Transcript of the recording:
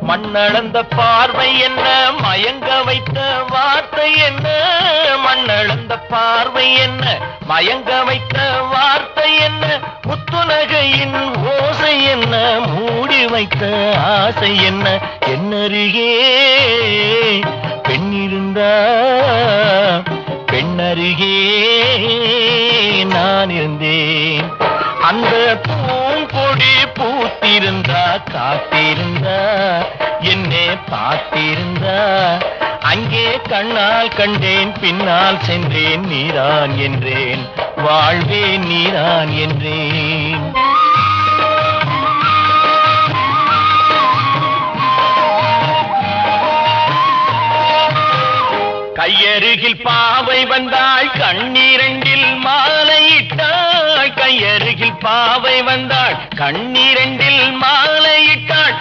மண்ணளந்த பார்வை என்ன, மயங்க வைத்த வார்த்தை என்ன? மண்ணளந்த பார்வை என்ன, மயங்க வைத்த வார்த்தை என்ன? முத்துநகையின் ஓசை என்ன, மூடி வைத்த ஆசை என்ன? என்னருகே பெண்ணிருந்தா, பெண்ணருகே நான் இருந்தேன். அந்த பூங்கொடி பூத்திருந்தா, காத்திருந்தா, என்னை பார்த்திருந்தா, அங்கே கண்ணால் கண்டேன், பின்னால் சென்றேன், நீரான் என்றேன், வாழ்வே நீரான் என்றேன். கையருகில் பாவை வந்தாள், கண்ணீரண்டில் மாலையிட்டாள். கையருகில் பாவை வந்தாள், கண்ணீரண்டில் மாலையிட்டாள்.